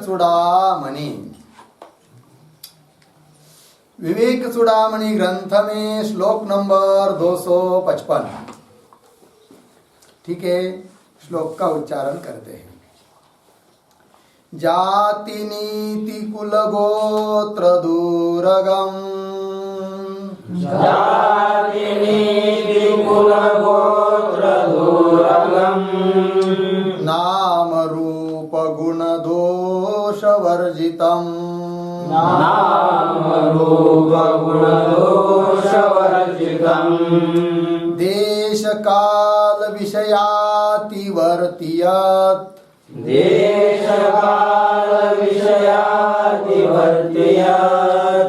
चूड़ामणि। विवेक चूड़ामणि ग्रंथ में श्लोक नंबर 255। ठीक है, श्लोक का उच्चारण करते हैं। जाति नीति कुल गोत्र दूरगम, जाति नीति कुल गोत्र दूरगम, नाम रूप गुण दोष वर्जितम, नाम रूप गुण दोष वर्जितम, देश काल विषयातिवर्तियत्, देश काल विषयातिवर्तियत्,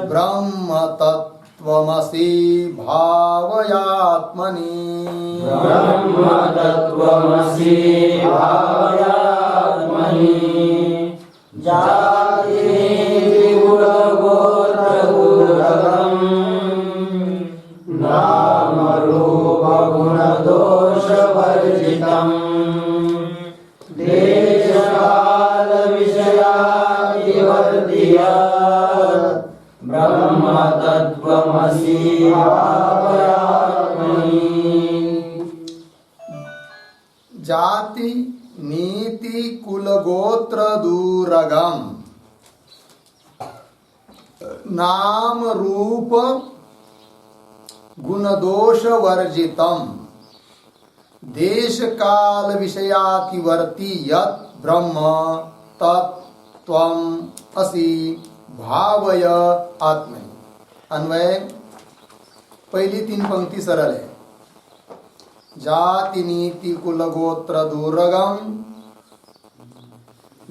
ब्रह्म तत्त्वमसि भावयात्मनि, ब्रह्म तत्त्वमसि भावयात्मनि। जाति नीति कुल गोत्र दूरगम, नाम रूप गुण दोष वर्जितम, देश काल विषयातिवर्तियत्, ब्रह्म तत्त्वमसि भावयात्मनि। जाति नीति कुल गोत्र दूरगम, नाम रूप गुण दोष वर्जितम, देश काल विषयातिवर्ती यत् ब्रह्म तत्त्वम् असि भावय आत्मनि। अन्वय, पहली 3 पंक्ति सरल है। जाति नीति कुल गोत्र दूरगम,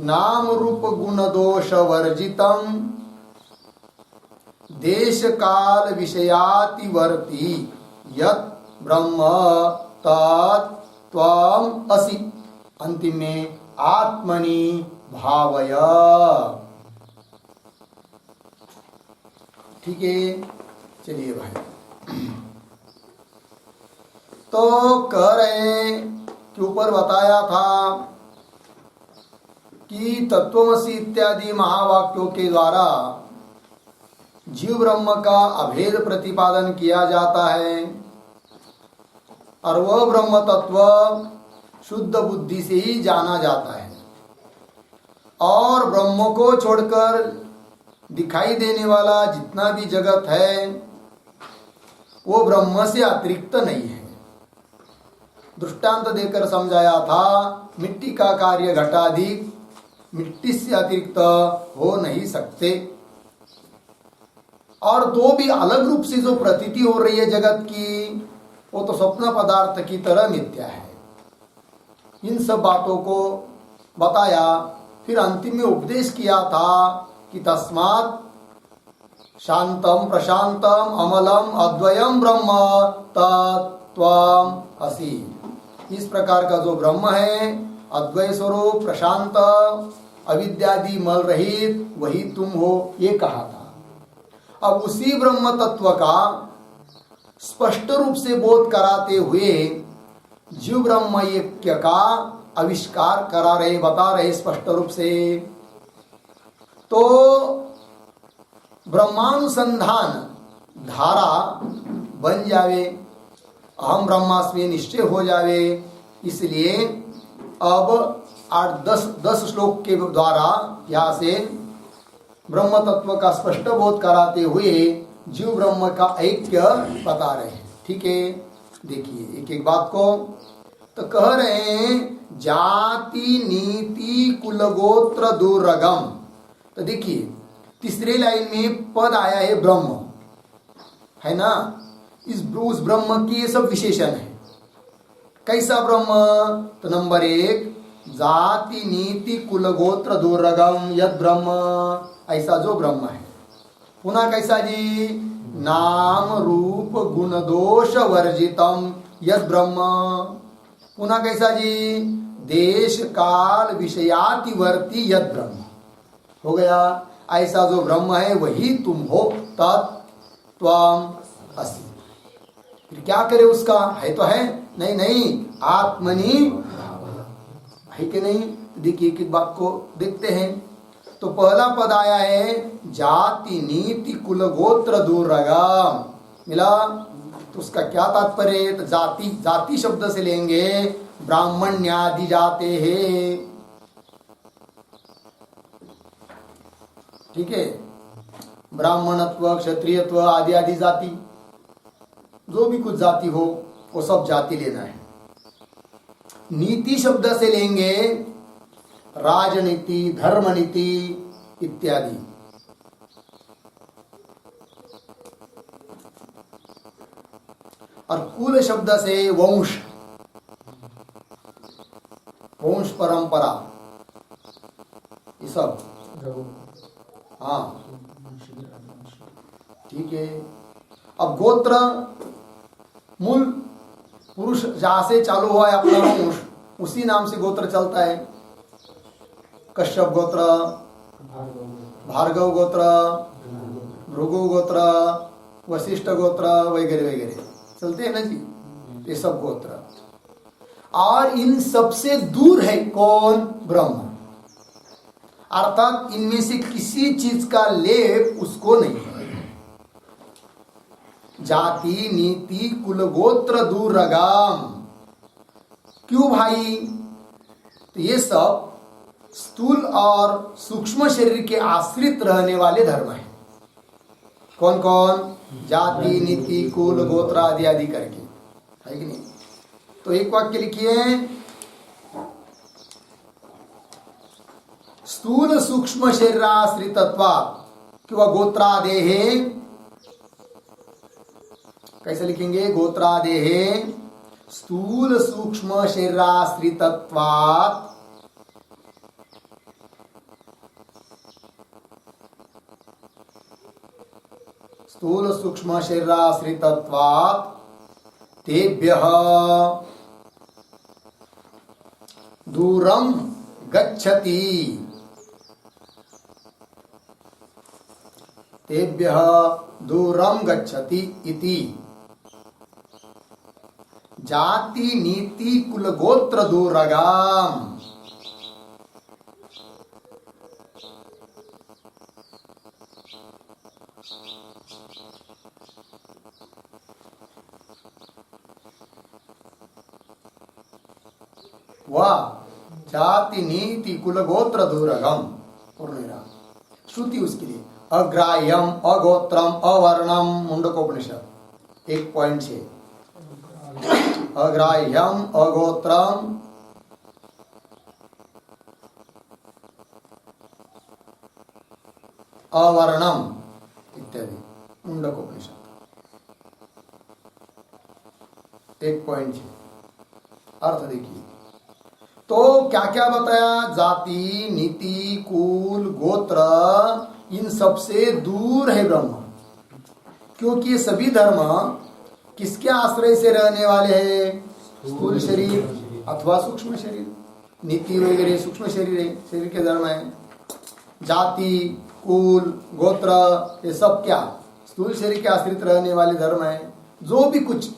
नाम रूप गुण दोष वर्जितम, देश काल विषयातिवर्ती यत् ब्रह्म तत्त्वम् असि, अंतिम में आत्मनि भावय। ठीक है, चलिए भाई। तो कह रहे कि ऊपर बताया था कि तत्वमसि इत्यादि महावाक्यों के द्वारा जीव ब्रह्म का अभेद प्रतिपादन किया जाता है और वह ब्रह्म तत्व शुद्ध बुद्धि से ही जाना जाता है और ब्रह्म को छोड़कर दिखाई देने वाला जितना भी जगत है वो ब्रह्म से अतिरिक्त नहीं है। दृष्टांत देकर समझाया था, मिट्टी का कार्य घटाधिक मिट्टी से अतिरिक्त हो नहीं सकते, और दो भी अलग रूप से जो प्रतीति हो रही है जगत की, वो तो स्वप्न पदार्थ की तरह मिथ्या है। इन सब बातों को बताया, फिर अंतिम में उपदेश किया था कि तस्मात् शांतम प्रशांतम अमलम अद्वयम ब्रह्म तत्त्वम् असि। इस प्रकार का जो ब्रह्म है, अद्वय स्वरूप, प्रशांत, अविद्यादि मल रहित, वही तुम हो, ये कहा था। अब उसी ब्रह्म तत्व का स्पष्ट रूप से बोध कराते हुए जीव ब्रह्म ऐक्य का आविष्कार करा रहे, बता रहे स्पष्ट रूप से। तो ब्रह्मानुसंधान धारा बन जावे, अहम ब्रह्मास्मि निश्चय हो जावे। इसलिए अब 8-10 श्लोक के द्वारा यहाँ से ब्रह्म तत्व का स्पष्ट बोध कराते हुए जीव ब्रह्म का ऐक्य बता रहे हैं। ठीक है, देखिए एक एक बात को। तो कह रहे हैं जाति नीति कुल गोत्र दूरगम। तो देखिए तीसरे लाइन में पद आया है ब्रह्म, है ना। उस ब्रह्म की ये सब विशेषण है। कैसा ब्रह्म? तो नंबर 1, जाति नीति कुल गोत्र दूरगम यद ब्रह्म, ऐसा जो ब्रह्म है। पुनः कैसा जी? नाम रूप गुण दोष वर्जितम यद ब्रह्म। पुनः कैसा जी? देश काल विषयातिवर्ती यद ब्रह्म। हो गया, ऐसा जो ब्रह्म है वही तुम हो, तत्त्वम् असि। फिर क्या करे उसका? है तो है, नहीं नहीं, आत्मनि है कि नहीं। देखिए एक एक बात को देखते हैं। तो पहला पद आया है जाति नीति कुल गोत्र दूरगाम, मिला। तो उसका क्या तात्पर्य है? तो जाति, जाति शब्द से लेंगे ब्राह्मण्यादि जाते हैं, ठीक है। ब्राह्मणत्व, क्षत्रियत्व आदि आदि जाति, जो भी कुछ जाति हो वो सब जाति लेना है। नीति शब्द से लेंगे राजनीति, धर्मनीति इत्यादि। और कुल शब्द से वंश, वंश परंपरा, ये सब। हाँ ठीक है। अब गोत्र, मूल पुरुष जहां से चालू हुआ है अपना वंश, उसी नाम से गोत्र चलता है। कश्यप गोत्र, भार्गव गोत्र, भृगु गोत्र, वशिष्ठ गोत्र वगैरह वगैरह चलते हैं ना जी, ये सब गोत्र। और इन सबसे दूर है कौन? ब्रह्म। अर्थात इनमें से किसी चीज का लेप उसको नहीं है। जाति नीति कुल गोत्र दूरगाम, क्यों भाई? तो ये सब स्थूल और सूक्ष्म शरीर के आश्रित रहने वाले धर्म है। कौन कौन? जाति नीति कुल गोत्र आदि आदि करके, है कि नहीं? तो एक वाक्य लिखिए, स्थूल सूक्ष्म शरीराश्रितत्वात् किंवा गोत्रादेहे, कैसे लिखेंगे? गोत्रादेहे स्थूल सूक्ष्म शरीराश्रितत्वात् स्थूल सूक्ष्म शरीराश्रितत्वात् तेभ्यः दूरम गच्छति, तेभ्यः दूरम गच्छति इति। जाति नीति कुल गोत्र दूरगाम। वाह, जाति नीति कुल गोत्र दूरगम, पूर्ण श्रुति उसके लिए। अग्राह्यम अगोत्रम अवर्णम, मुंडकोपनिषद 1.6। अग्राह्यम अगोत्रम अवर्णम इत्यादि, मुंडकोपनिषद 1.6। अर्थ देखिए, तो क्या क्या बताया? जाति नीति कुल गोत्र, इन सबसे दूर है ब्रह्म, क्योंकि ये सभी धर्म किसके आश्रय से रहने वाले हैं? स्थूल शरीर अथवा सूक्ष्म शरीर। नीति वगैरह सूक्ष्म शरीर है, शरीर के धर्म है। जाति कुल गोत्र ये सब क्या? स्थूल शरीर के आश्रित रहने वाले धर्म है। जो भी कुछ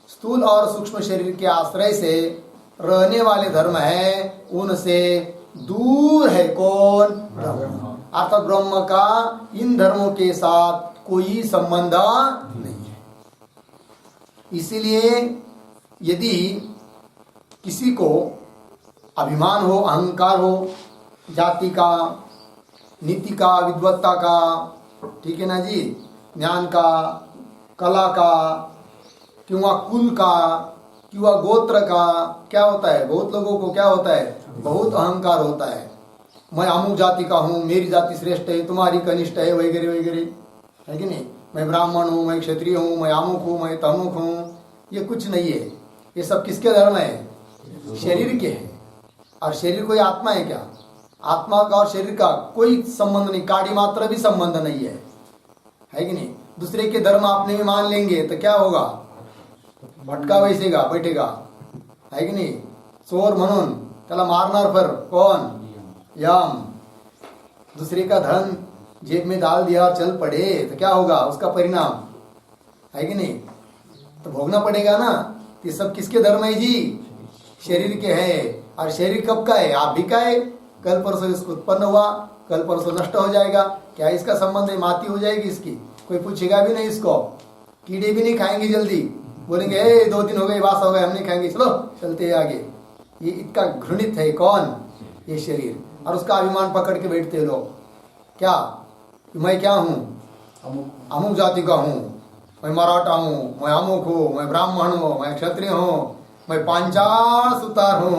स्थूल और सूक्ष्म शरीर के आश्रय से रहने वाले धर्म है, उनसे दूर है कौन? ब्रह्म। अर्थात ब्रह्म का इन धर्मों के साथ कोई संबंध नहीं है। इसीलिए यदि किसी को अभिमान हो, अहंकार हो, जाति का, नीति का, विद्वत्ता का, ठीक है ना जी, ज्ञान का, कला का, किंवा कुल का, किंवा गोत्र का, क्या होता है? बहुत लोगों को क्या होता है? बहुत अहंकार होता है। मैं अमुक जाति का हूँ, मेरी जाति श्रेष्ठ है, तुम्हारी कनिष्ठ है, वगैरह वगैरह, है कि नहीं? मैं ब्राह्मण हूँ, मैं क्षत्रिय हूँ, मैं अमुक हूँ, मैं तमुक हूँ। ये कुछ नहीं है। ये सब किसके धर्म है? शरीर के हैं। और शरीर कोई आत्मा है क्या? आत्मा का और शरीर का कोई संबंध नहीं, काड़ी मात्र भी संबंध नहीं है कि नहीं? दूसरे के धर्म आपने भी मान लेंगे तो क्या होगा? भटका बैसेगा, बैठेगा, है कि नहीं? चोर म्हणून त्याला मारणार पर कौन? यम। दूसरे का धन जेब में डाल दिया, चल पड़े तो क्या होगा? उसका परिणाम, है कि नहीं? तो भोगना पड़ेगा ना। ये सब किसके धर्म है जी? शरीर के है। और शरीर कब का है? आप भी का है। कल परसों इसको उत्पन्न हुआ, कल परसों नष्ट हो जाएगा। क्या इसका संबंध है? माती हो जाएगी इसकी, कोई पूछेगा भी नहीं इसको, कीड़े भी नहीं खाएंगे जल्दी, बोलेंगे ए 2 दिन हो गए, वास हो गए, हम नहीं खाएंगे, चलो चलते हैं आगे। ये इतना घृणित है कौन? ये शरीर। और उसका अभिमान पकड़ के बैठते लोग, क्या मैं क्या हूँ, अमुक जाति का हूँ, मैं मराठा हूँ, मैं अमुक हूँ, मैं ब्राह्मण हूँ, मैं क्षत्रिय हूँ, मैं पांचाल सुतार हूँ।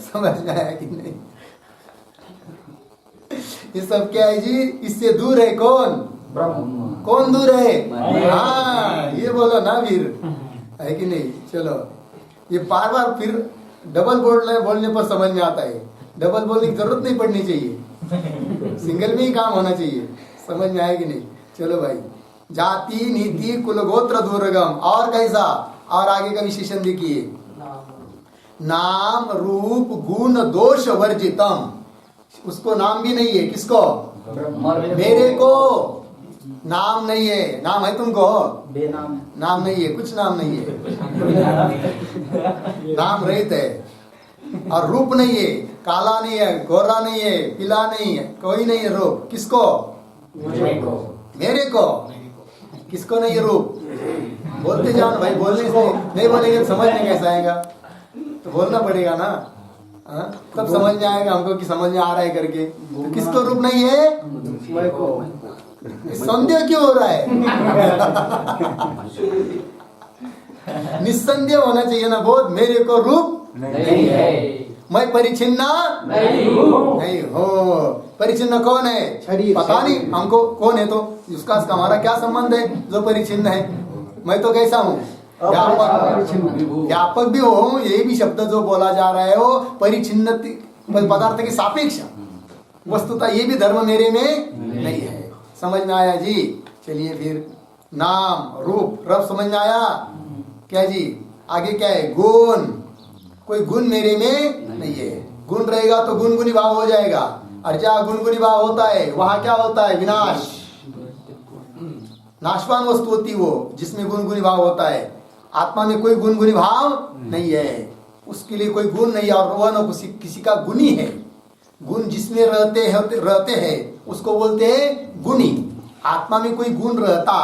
समझ में आया कि नहीं? ये सब क्या है जी? इससे दूर है कौन? कौन दूर है? हाँ, ये बोलो ना वीर, है कि नहीं? चलो, ये बार बार फिर डबल बोलने पर समझ में आता है। डबल बोलने की जरूरत नहीं पड़नी चाहिए, सिंगल में ही काम होना चाहिए। समझ में आया कि नहीं? चलो भाई, जाति नीति कुल गोत्र दुर्गम, और कैसा? और आगे का विशेषण देखिए, नाम रूप गुण दोष वर्जितम। उसको नाम भी नहीं है, किसको? मेरे को नाम नहीं है। नाम है तुमको? बेनाम। नाम नहीं है, कुछ नाम नहीं है। नाम रहित है। और रूप नहीं है, काला नहीं है, गोरा नहीं है, पीला नहीं है, कोई नहीं है रूप। किसको? मेरे को। किसको नहीं है रूप? बोलते जाओ भाई, बोलने से नहीं बोलेंगे समझ में कैसे आएगा? तो बोलना पड़ेगा ना, तब समझ में आएगा हमको कि समझ में आ रहा है करके। तो किसको रूप नहीं है? मैं को। संदेह क्यों हो रहा है? निस्संदेह होना चाहिए ना बोध, मेरे को रूप नहीं है, मैं परिचिन्न नहीं हो। परिचिन्न कौन है? पता नहीं हमको कौन है, तो उसका हमारा क्या संबंध है जो परिचिन्न है? मैं तो कैसा हूँ? व्यापक भी हो, यही भी शब्द जो बोला जा रहा है वो परिचिन्न पदार्थ के सापेक्ष। वस्तुतः ये भी धर्म मेरे में नहीं है। समझ में आया जी? चलिए फिर, नाम रूप रब समझ में आया क्या जी? आगे क्या है? गुण। कोई गुण मेरे में नहीं है। गुण रहेगा तो गुण गुणी भाव हो जाएगा, और जहाँ गुण गुणी भाव होता है वहां क्या होता है? विनाश। नाशवान वस्तु होती वो जिसमें गुण गुणी भाव होता है। आत्मा में कोई गुण गुणी भाव नहीं है, उसके लिए कोई गुण नहीं है, और वह न किसी का गुणी है। गुण जिसमें रहते हैं उसको बोलते हैं गुणी। आत्मा में कोई गुण रहता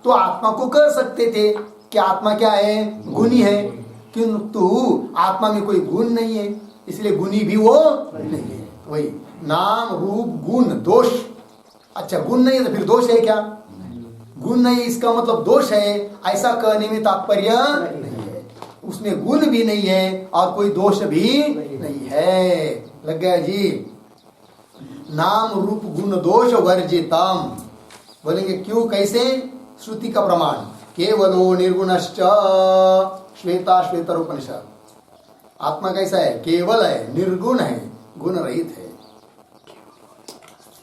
तो आत्मा को कर सकते थे कि आत्मा क्या है? गुणी है। किंतु आत्मा में कोई गुण नहीं है, इसलिए गुणी भी वो नहीं है। वही नाम रूप गुण दोष। अच्छा, गुण नहीं है तो फिर दोष है क्या? गुण नहीं, इसका मतलब दोष है, ऐसा कहने में तात्पर्य नहीं है। उसमें गुण भी नहीं है और कोई दोष भी नहीं है। लग गया जी? नाम रूप गुण दोष वर्जितम। बोलेंगे क्यों, कैसे? श्रुति का प्रमाण, केवलो निर्गुणश्च, श्वेता श्वेतर उपनिषद। आत्मा कैसा है? केवल है, निर्गुण है, गुण रहित है।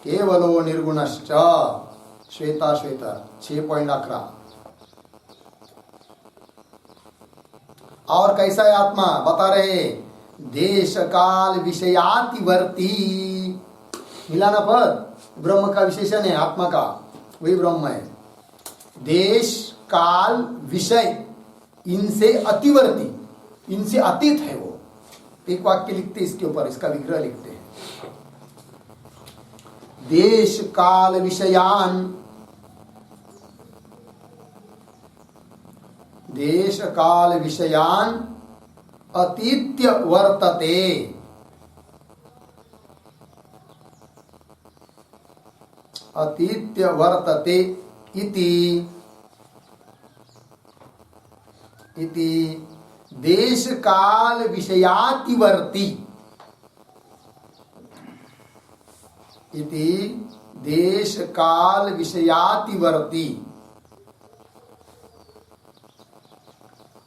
केवलो निर्गुणश्च, श्वेता श्वेतर 6.11। और कैसा है आत्मा? बता रहे, देश काल विषयातिवर्ती। मिला ना पद? ब्रह्म का विशेषण है आत्मा का, वही ब्रह्म है। देश काल विषय इनसे अतिवर्ती, इनसे अतीत है वो। एक वाक्य लिखते इसके ऊपर, इसका विग्रह लिखते हैं, देश काल विषयान, देश काल विषयान अतीत्य वर्तते। अतीत्य वर्तते इति देश काल विषयातिवर्ती। इति देश काल विषयातिवर्ती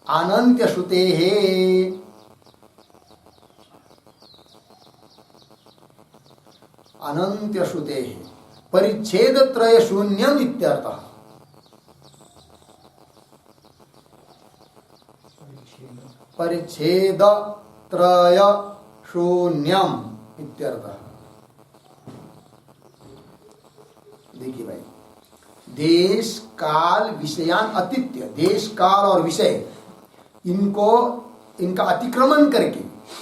अनंत्य श्रुते है। अनंत्य श्रुते है परिच्छेद त्रय शून्यम इत्यर्थः। परिच्छेद त्रय शून्यम इत्यर्थः। देखिए भाई, देश काल विषयान अतिथ्य, देश काल और विषय इनको इनका अतिक्रमण करके,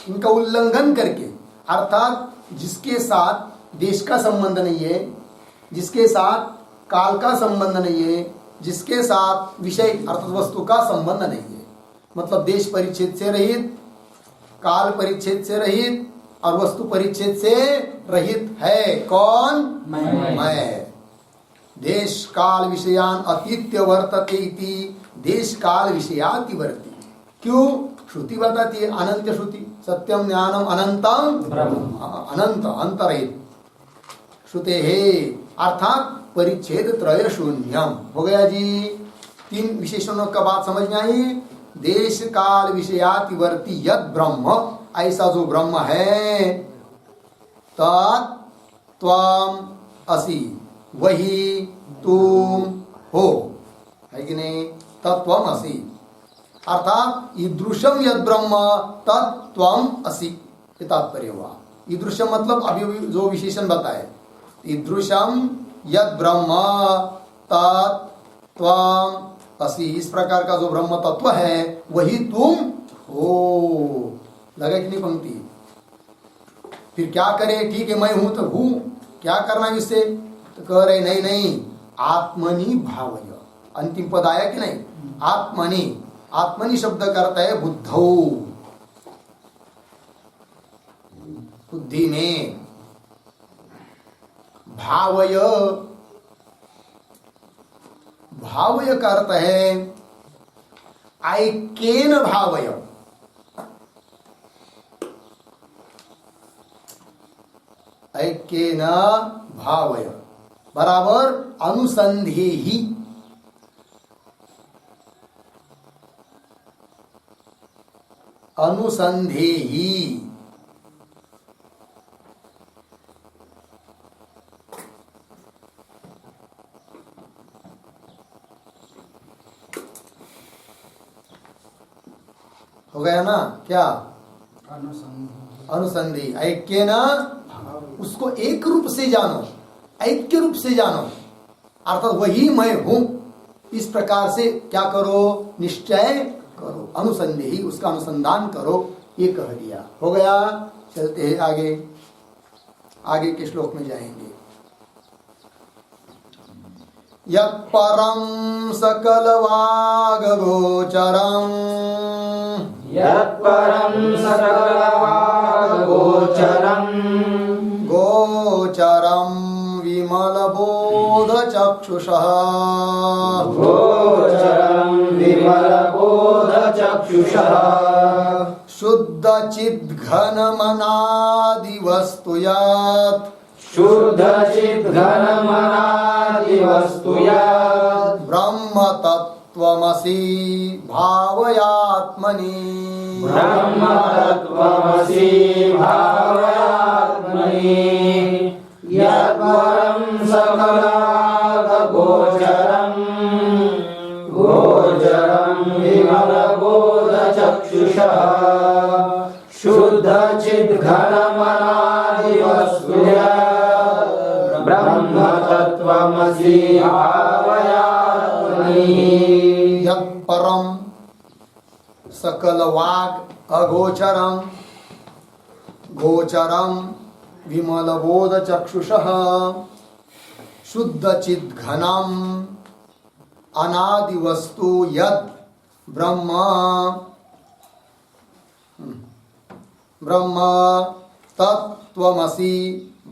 इनका उल्लंघन करके, अर्थात जिसके साथ देश का संबंध नहीं है, जिसके साथ काल का संबंध नहीं है, जिसके साथ विषय अर्थात वस्तु का संबंध नहीं है, मतलब देश परिच्छेद से रहित, काल परिच्छेद से रहित और वस्तु परिच्छेद से रहित है। कौन? मैं। देश काल विषयान अतीत्य वर्तते इति देश काल विषयातिवर्ती। क्यों? श्रुति बताती है, अनंत श्रुति, सत्यम ज्ञानम अनंतम ब्रह्म, अनंत अंतरहित श्रुते है, अर्थात परिच्छेद त्रय शून्यम। हो गया जी। 3 विशेषणों का बात समझ में आई। देश काल विषयातिवर्ती यद ब्रह्म, ऐसा जो ब्रह्म है, तत्त्वम असि, वही तुम हो, है कि नहीं? तत्त्वम असि अर्थात ईदृशम यद ब्रह्म तत्त्वम असि, ये तात्पर्य हुआ। ईदृशम मतलब अभी जो विशेषण बताए, ईदृशम यद ब्रह्म तत्त्वम असि, इस प्रकार का जो ब्रह्म तत्व है वही तुम हो। लगा कि नहीं पंक्ति? फिर क्या करे? ठीक है मैं हूं तो हूं, क्या करना इससे? तो कह रहे नहीं नहीं, आत्मनि भावय। अंतिम पद आया कि नहीं? आत्मनि, आत्मनि शब्द करता है बुद्धौ, बुद्धि में। भावय, भावय का अर्थ है ऐक्येन भावय, ऐक्येन भावय बराबर अनुसंधेहि, अनुसंधेहि। हो गया ना? क्या? अनुसंधि, ऐक्य ना, उसको एक रूप से जानो, ऐक्य रूप से जानो, अर्थात वही मैं हूं। इस प्रकार से क्या करो? निश्चय करो, अनुसंधि, उसका अनुसंधान करो, ये कह दिया। हो गया। चलते हैं आगे, आगे के श्लोक में जाएंगे। यत्परं सकलवागगोचरं, यत्परं सकलवागगोचरं, गोचरं विमलबोधचक्षुषः, गोचरं विमलबोधचक्षुषः, शुद्धचिद्घनमनादिवस्तु यत्, शुद्धचिद्घनमनादिवस्तु यत्, ब्रह्मतत्त्वमसि भावयात्मनि, ब्रह्मतत्त्वमसि भावयात्मनि। यत्परं सकलवागगोचरं, गोचरं विमलबोधचक्षुषः, शुद्धचिद्घनमनादिवस्तु यत्, ब्रह्मतत्त्वमसि भावयात्मनि। यत्परं सकलवाग अगोचरं, गोचरं विमलबोधचक्षुषः, शुद्धचिद्घनं अनादिवस्तु यत्, ब्रह्म, ब्रह्म तत्त्वमसि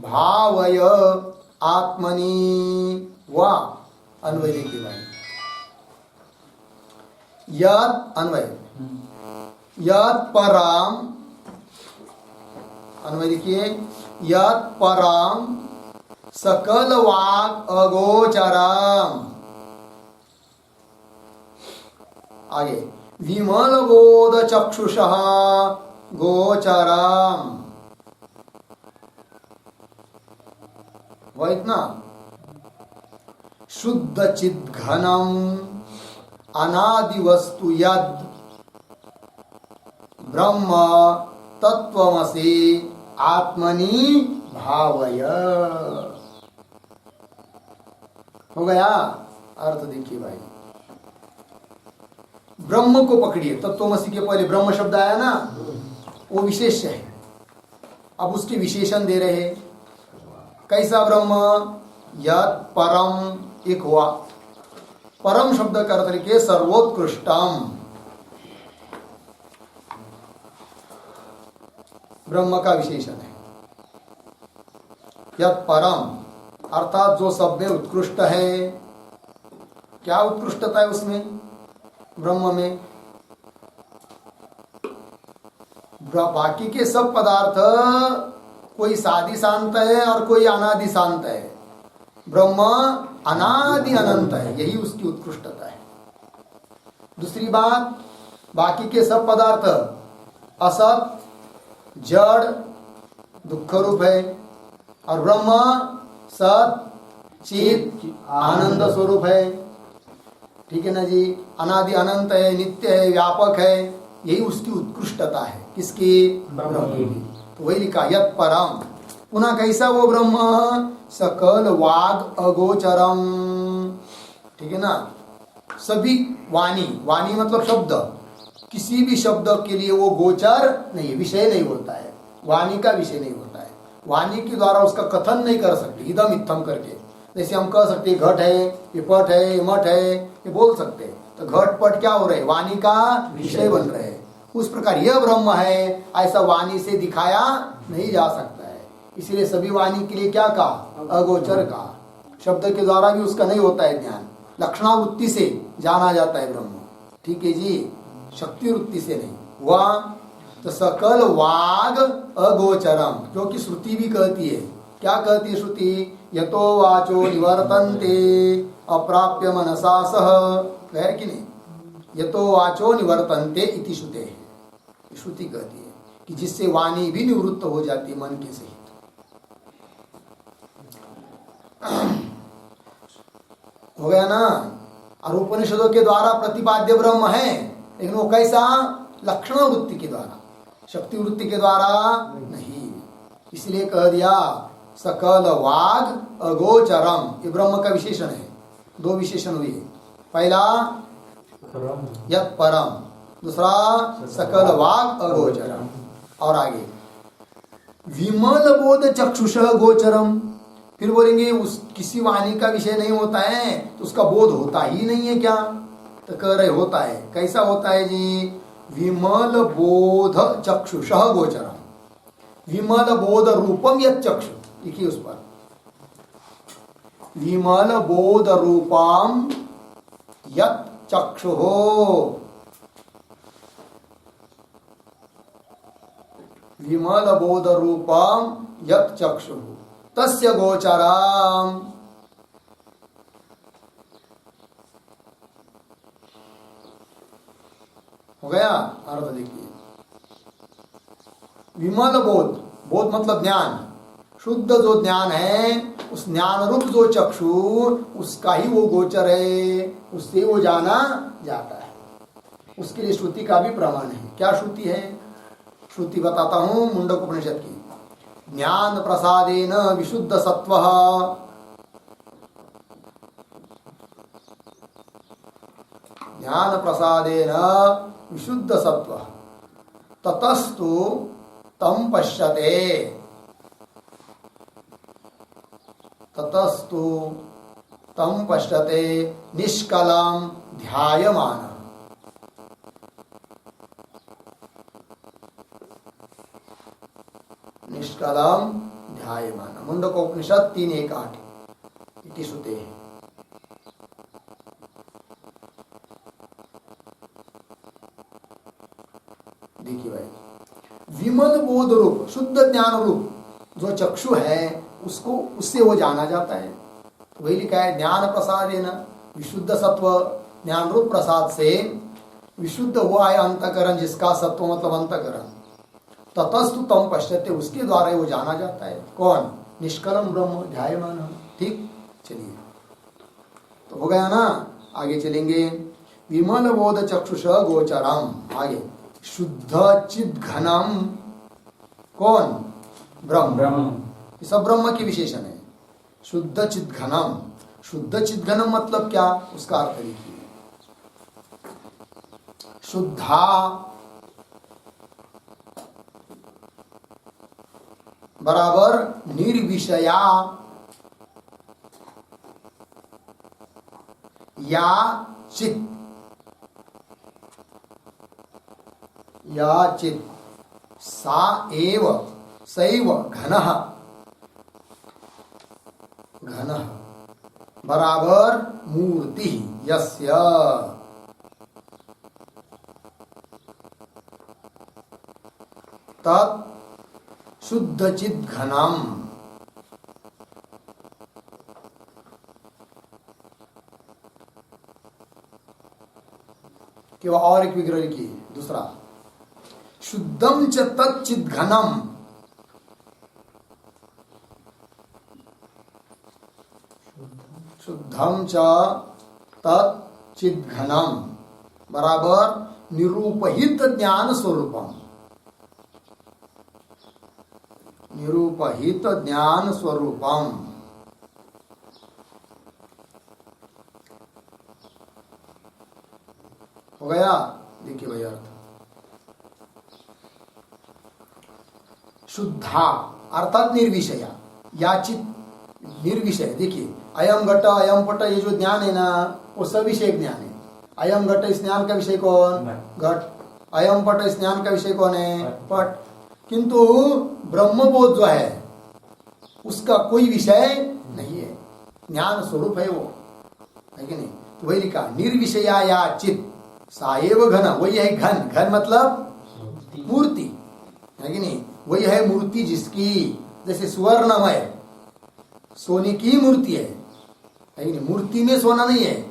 भावय आत्मनि। वा अन्वय देखिए भाई, यत् अन्वय, यत् पराम, अन्वय देखिए, यत् पराम सकल वाग अगोचरम, आगे विमल बोध चक्षुषः गोचरम, वो इतना शुद्ध चिद्घनम अनादि वस्तु यद, ब्रह्म तत्वमसि आत्मनि भावय। हो गया। अर्थ देखिए भाई, ब्रह्म को पकड़िए, तत्वमसि के पहले ब्रह्म शब्द आया ना, वो विशेष है। अब उसके विशेषण दे रहे, कैसा ब्रह्म? यत् परम, एक हुआ परम शब्द का अर्थ के सर्वोत्कृष्टम, ब्रह्म का विशेषण है। यत् परम अर्थात जो सब में उत्कृष्ट है। क्या उत्कृष्टता है उसमें? ब्रह्म में। बाकी के सब पदार्थ कोई सादि शांत है और कोई अनादि शांत है, ब्रह्म अनादि अनंत है, यही उसकी उत्कृष्टता है। दूसरी बात, बाकी के सब पदार्थ असत, जड़, दुख रूप है, और ब्रह्म सत, चित, आनंद स्वरूप है। ठीक है ना जी? अनादि अनंत है, नित्य है, व्यापक है, यही उसकी उत्कृष्टता है। किसकी? ब्रह्म की। तो वही लिखा यत् परम। पुनः कैसा वो ब्रह्म? सकल वाग अगोचरम। ठीक है ना? सभी वाणी, वाणी मतलब शब्द, किसी भी शब्द के लिए वो गोचर नहीं, विषय नहीं होता है, वाणी का विषय नहीं होता है। वाणी के द्वारा उसका कथन नहीं कर सकते इदम इत्थम करके। जैसे हम कह सकते घट है, ये पट है, ये मठ है, ये बोल सकते। तो घट पट क्या हो रहे? वाणी का विषय बन रहे। उस प्रकार यह ब्रह्म है, ऐसा वाणी से दिखाया नहीं जा सकता है। इसलिए सभी वाणी के लिए क्या कहा? अगोचर का। शब्द के द्वारा भी उसका नहीं होता है ज्ञान, लक्षणावृत्ति से जाना जाता है ब्रह्म। ठीक है जी? शक्ति वृत्ति से नहीं हुआ। तो सकल वाग अगोचरम, क्योंकि श्रुति भी कहती है। क्या कहती है श्रुति? यतो वाचो निवर्तन्ते अप्राप्य मनसा सह, है कि नहीं? यतो वाचो निवर्तन्ते इति श्रुते, श्रुति कहती है कि जिससे वाणी भी निवृत्त हो जाती है मन के सहित। हो गया ना? और उपनिषदों के द्वारा प्रतिपाद्य ब्रह्म है, लेकिन वो कैसा? लक्षण वृत्ति के द्वारा, शक्ति वृत्ति के द्वारा नहीं। इसलिए कह दिया सकल वाग अगोचरम, ये ब्रह्म का विशेषण है। दो विशेषण हुए, पहला यत् परम, दूसरा सकल वाग अगोचरम। और आगे विमल बोध चक्षुषः गोचरम, फिर बोलेंगे उस किसी वाणी का विषय नहीं होता है तो उसका बोध होता ही नहीं है क्या? तो कह रहे होता है। कैसा होता है जी? विमल बोध चक्षुषः गोचरम, विमल बोध रूपम यत् चक्षु, लिखिए उस पर, विमल बोध रूपम यत् चक्षुः, विमल बोध रूपम यत् चक्षुः तस्य गोचरम। हो गया? अर्थ देखिए, विमल बोध, बोध मतलब ज्ञान, शुद्ध जो ज्ञान है, उस ज्ञान रूप जो चक्षु, उसका ही वो गोचर है, उससे वो जाना जाता है। उसके लिए श्रुति का भी प्रमाण है। क्या श्रुति है? श्रुति बताता हूं, मुंडक उपनिषद की। ज्ञान प्रसादेन विशुद्ध सत्वः, ज्ञान प्रसादेन विशुद्ध सत्वः ततस्तु तम पश्यते, ततस्तु तम पश्यते निष्कलम ध्यायमान। निष्कलम ध्यायमान, मुंडक उपनिषद 3:1-8 इति श्रुते। देखिए भाई, विमल बोध रूप, शुद्ध ज्ञान रूप जो चक्षु है, उसको, उससे वो जाना जाता है। तो वही लिखा है ज्ञान प्रसादेन विशुद्ध सत्व, ज्ञान रूप प्रसाद से विशुद्ध हुआ है अंतकरण, जिसका सत्व मतलब अंतकरण। ततस्तु तम पश्यते, उसके द्वारा वो जाना जाता है। कौन? निष्कलम ब्रह्म ध्यायमान। ठीक, चलिए, तो हो गया ना? आगे चलेंगे। विमल बोध चक्षुष गोचरम, आगे शुद्ध चिद घनम, कौन? ब्रह्म। ये सब ब्रह्म की विशेषण है। शुद्ध चिद घनम, शुद्ध चिद घनम मतलब क्या? उसका अर्थ लिखिए। शुद्धा बराबर निर्विषया या चित सा एव सैव घनः बराबर मूर्ति यस्य तत् शुद्ध चिद घनम केवल और एक विग्रह लिखिए दूसरा शुद्धम च तच्चिद घनम शुद्धम च तच्चिद घनम बराबर निरूपहित ज्ञान स्वरूपम निरूपहित ज्ञान स्वरूपम हो गया। देखिए भैया अर्थ शुद्धा अर्थात निर्विषया याचित निर्विषय। देखिए अयम घट अयम पट ये जो ज्ञान है ना वो सविषय ज्ञान है। अयम घट इस ज्ञान का विषय कौन? घट। अयम पट इस ज्ञान का विषय कौन है? पट। किंतु ब्रह्मबोध जो है उसका कोई विषय नहीं है, ज्ञान स्वरूप है वो, है कि नहीं? तो वही लिखा निर्विषया या चित साएव घन, वही है घन। घन मतलब मूर्ति, है कि नहीं? वही है मूर्ति जिसकी जैसे स्वर्णमय सोने की मूर्ति है कि नहीं? मूर्ति में सोना नहीं है,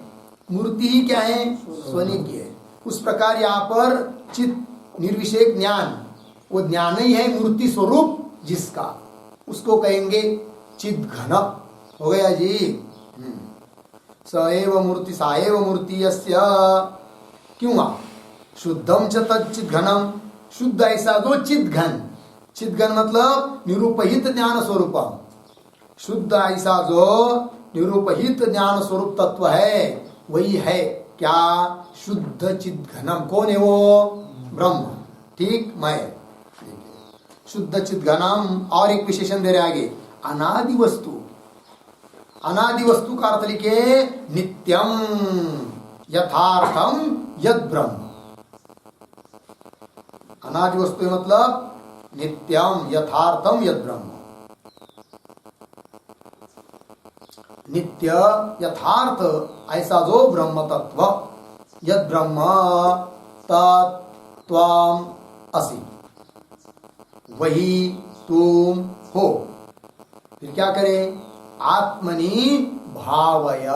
मूर्ति ही क्या है? सोने की है। उस प्रकार यहाँ पर चित निर्विषय ज्ञान, वो ज्ञान ही है मूर्ति स्वरूप जिसका, उसको कहेंगे चिद घन। हो गया जी। सएव मूर्ति साएव मूर्ति यस्य क्यों शुद्धम च तच्चिद घनम, शुद्ध ऐसा जो चिद घन। चिद घन मतलब निरूपहित ज्ञान स्वरूपम। शुद्ध ऐसा जो निरूपहित ज्ञान स्वरूप तत्व है वही है क्या? शुद्ध चिद घनम। कौन है वो? ब्रह्म। ठीक, मैं। शुद्ध चिद घनम। और एक विशेषण दे रहे आगे, अनादि वस्तु। अनादि वस्तु का अर्थ लिखे नित्यम यथार्थम यद ब्रह्म। अनादि वस्तु मतलब नित्यम यथार्थम यद ब्रह्म। नित्य यथार्थ ऐसा जो ब्रह्म तत्व, यद ब्रह्म तत्त्वम असि, वही तुम हो। फिर क्या करें? आत्मनि भावय।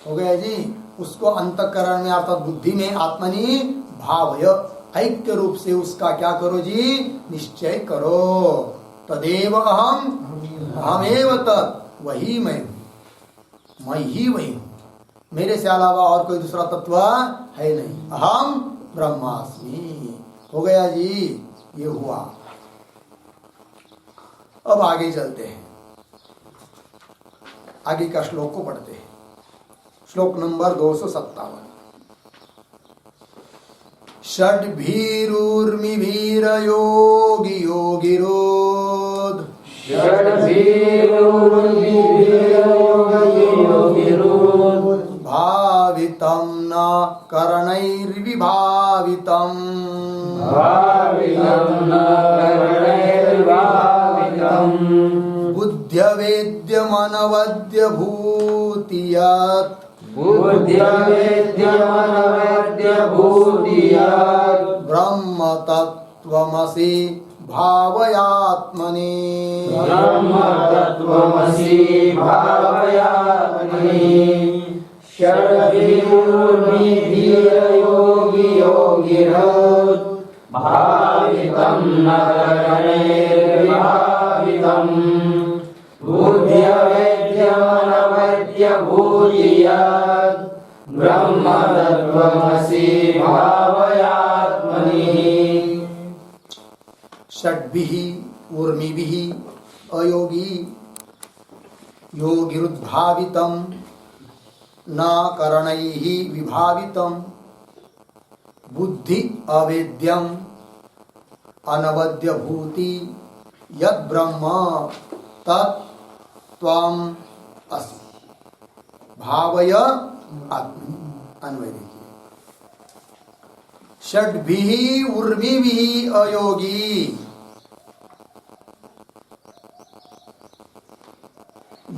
हो गया जी। उसको अंतःकरण में अर्थात बुद्धि में आत्मनि भावय, ऐक्य रूप से उसका क्या करो जी? निश्चय करो। तदेव अहम अहमेव तत्, वही मैं ही वही हूँ, मेरे से अलावा और कोई दूसरा तत्व है नहीं। अहम ब्रह्मास्मि। हो गया जी, ये हुआ। अब आगे चलते हैं, आगे का श्लोक को पढ़ते हैं। श्लोक नंबर 257। षड्भीरूर्मिभीर योगी योगिरोध, भावितं न करणैर्विभावितं, बुद्ध्यवेद्यमनवद्य भूतियत्, ब्रह्म तत्त्वमसि भावयात्मनि। योगी योगिरोध भावितं न करणैर्विभावितं, बुद्ध्यवेद्यमनवद्य भूतियत्, ब्रह्म तत्त्वमसि भावयात्मनि। षड्भिः ऊर्मिभिः अयोगी योगिरुद्भावितं न करणैः विभावितं, बुद्धि अवेद्यम अनवद्य भूति यद ब्रह्म तत् त्वम असि। भावय आत्मनि। अन्वय देखिए। षड्भिः ऊर्मिभिः अयोगी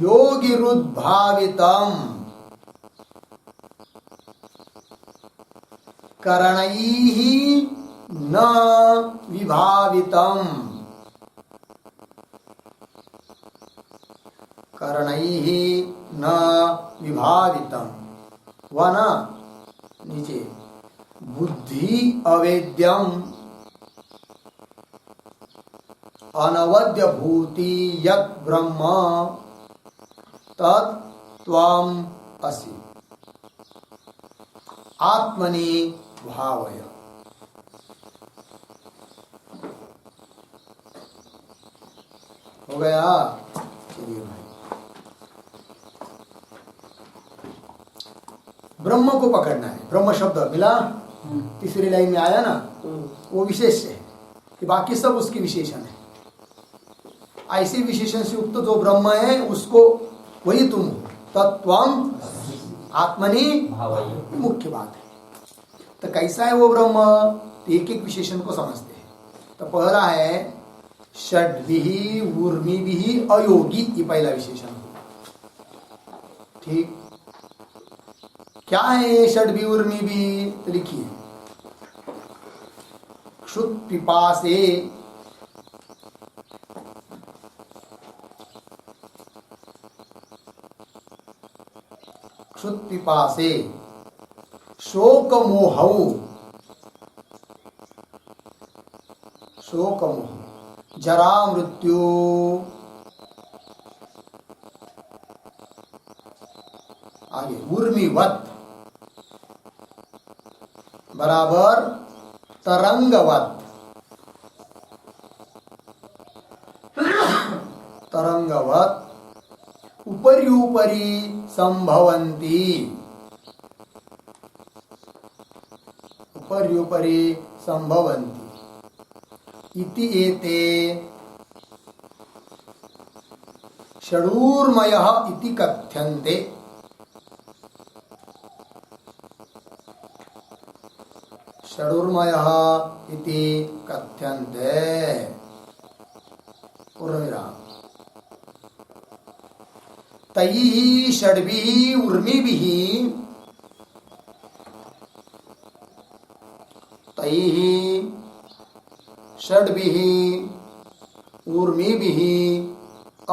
योगिरुद्भावितम् करणैः न विभावितम् करणैः न विभावितम्। वह न नीचे बुद्धि अवेद्यम अनवद्य भूति यत् ब्रह्म तत् त्वम असि। आत्मनि भावय। हो गया। चलिए भाई, ब्रह्म को पकड़ना है। ब्रह्म शब्द मिला, तीसरी लाइन में आया ना, वो विशेष है कि बाकी सब उसकी विशेषण है। ऐसे विशेषण से युक्त जो ब्रह्म है उसको वही तुम हो। तत्त्वम आत्मनि भावय, मुख्य बात है। तो कैसा है वो ब्रह्म, तो एक एक विशेषण को समझते हैं। तो पहला है षड्भिः ऊर्मिभिः अयोगी, ये पहला विशेषण। ठीक, क्या है ये षड्भिः ऊर्मिभिः? तो लिखिए, क्षुत् पिपासे क्षुत् पिपासे शोक मोहौ शोक मोह जरा मृत्यु आगे ऊर्मिवत बराबर तरंगवत तरंगवत उपरि उपरि संभवन्ति उपरि उपरि संभवन्ति इति एते षडूर्मयः इति कथ्यन्ते। षडूर्मयः इति कथ्यन्ते। पूर्णविराम। तैः षड्भिः ऊर्मिभिः तैः षड्भिः ऊर्मिभिः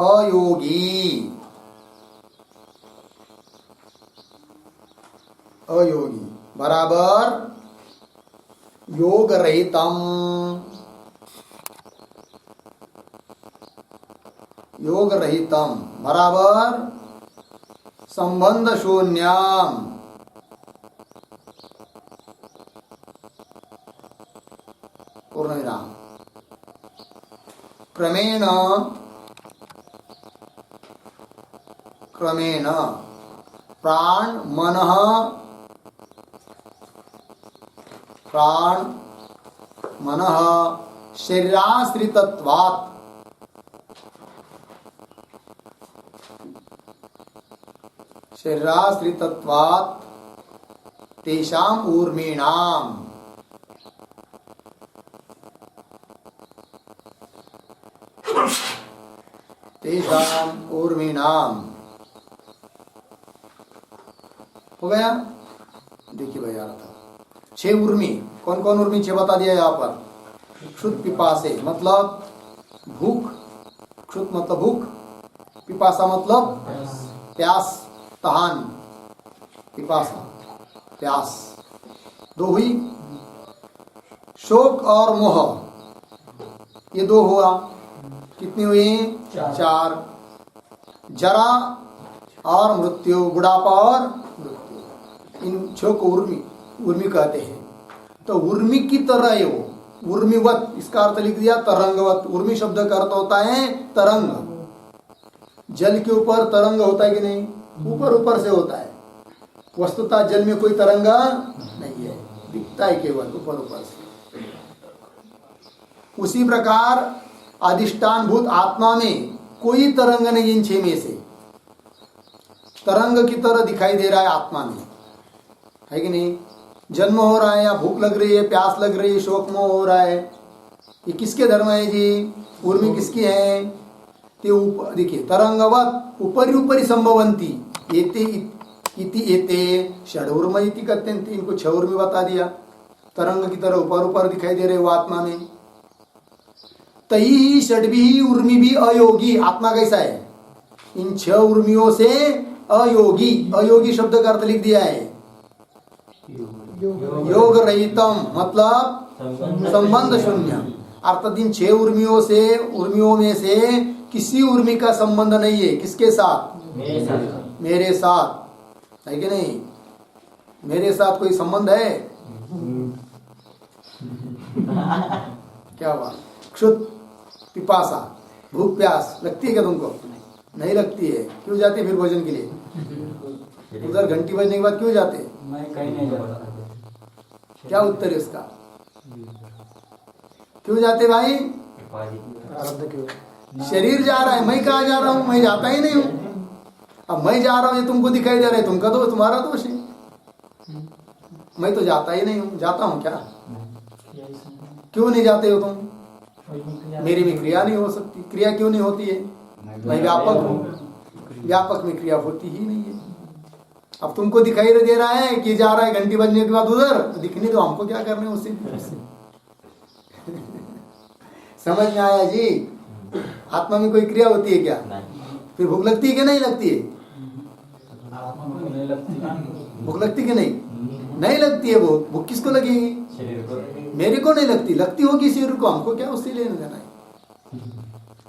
अयोगी अयोगी बराबर योग रहितम योग रहितम बराबर संबंध शून्यम पूर्णविराम। क्रमेण क्रमेण प्राण मनः शरीराश्रितत्वात् तेषाम् ऊर्मीणाम् हो गया। देखिए भाई आ रहा था 6 उर्मी। कौन कौन उर्मी 6 बता दिया यहाँ पर। क्षुत् पिपासे मतलब भूख, क्षुत् मतलब भूख, पिपासा मतलब प्यास, तहान, पिपासा प्यास, 2 हुई। शोक और मोह ये 2 हुआ, कितनी हुई 4। जरा और मृत्यु, बुढ़ापा और मृत्यु, इन 6 को उर्मी कहते हैं। तो उर्मी की तरह है वो, उर्मिवत, इसका अर्थ लिख दिया तरंगवत। उर्मी शब्द का अर्थ होता है तरंग। जल के ऊपर तरंग होता है कि नहीं, ऊपर ऊपर से होता है। वस्तुतः जल में कोई तरंग नहीं है, दिखता है केवल ऊपर ऊपर से। उसी प्रकार अधिष्ठान भूत आत्मा में कोई तरंग नहीं, इन छह में से तरंग की तरह दिखाई दे रहा है आत्मा में, है कि नहीं? जन्म हो रहा है या भूख लग रही है, प्यास लग रही है, शोक मोह हो रहा है, ये किसके धर्म है जी? उर्मी किसकी है? ते देखिए तरंगवत ऊपरी ऊपरी संभवंती एते इति एते षडूर्म इति कहते हैं। इनको छह उर्मी बता दिया, तरंग की तरह ऊपर ऊपर दिखाई दे रहे वो आत्मा में। तई षडभी उर्मी भी अयोगी, आत्मा कैसा है? इन छह उर्मियों से अयोगी, अयोगी शब्द का अर्थ लिख दिया है योग रहितम, मतलब संबंध शून्य। अर्थात इन छह उर्मियों में से किसी उर्मी का संबंध नहीं है। किसके साथ? मेरे साथ, है कि नहीं? मेरे साथ कोई संबंध है? क्या बात? क्षुत पिपासा भूख प्यास लगती है क्या तुमको? नहीं लगती है। क्यों जाते फिर भोजन के लिए? उधर घंटी बजने के बाद क्यों जाते? मैं कहीं नहीं जाता। क्या उत्तर है उसका? क्यों जाते भाई? शरीर जा रहा है, मैं कहाँ जा रहा हूँ? मैं जाता ही नहीं हूँ। अब मैं जा रहा हूँ ये तुमको दिखाई दे रहा है, तुमका दोष, तुम्हारा दोष है। मैं तो जाता ही नहीं हूँ। जाता हूँ क्या? क्यों नहीं जाते हो तुम? मेरी में क्रिया नहीं हो सकती। क्रिया क्यों नहीं होती है? मैं व्यापक हूँ, व्यापक में क्रिया होती ही नहीं है। अब तुमको दिखाई दे रहा है कि जा रहा है घंटी बजने के बाद उधर, तो दिखने दो, हमको क्या करने उससे। समझ में आया जी? आत्मा में कोई क्रिया होती है क्या? फिर भूख लगती है कि नहीं लगती है? भूख लगती कि नहीं? नहीं लगती है। वो भूख किसको लगेगी? मेरे को नहीं लगती, लगती होगी शरीर को, हमको क्या उससे लेना देना है।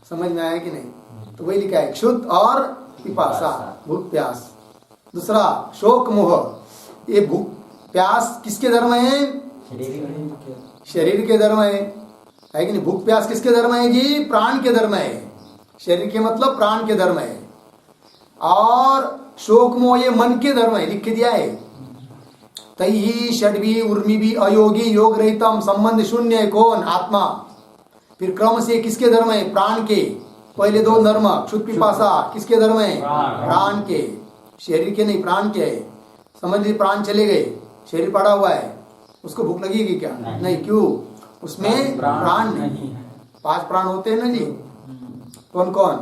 समझ में आया कि नहीं? तो वही लिखा है क्षुत और पिपासा, भूख प्यास। दूसरा शोक मोह, ये भूख प्यास किसके धर्म है? शरीर के धर्म है कि नहीं? भूख प्यास किसके धर्म है जी? प्राण के धर्म है। शरीर के मतलब प्राण के धर्म है। और शोक मोह ये मन के धर्म है, लिख के दिया है। तई षडवी उर्मी भी अयोगी योग रहितम, संबंध शून्य है। कौन? आत्मा। फिर क्रम से किसके धर्म है? प्राण के। पहले दो धर्म क्षुत पिपासा किसके धर्म है? प्राण के, शरीर के नहीं, प्राण के है। समझ लीजिए प्राण चले गए, शरीर पड़ा हुआ है, उसको भूख लगेगी क्या? नहीं। क्यों? उसमें प्राण नहीं। 5 प्राण होते हैं ना जी। कौन कौन?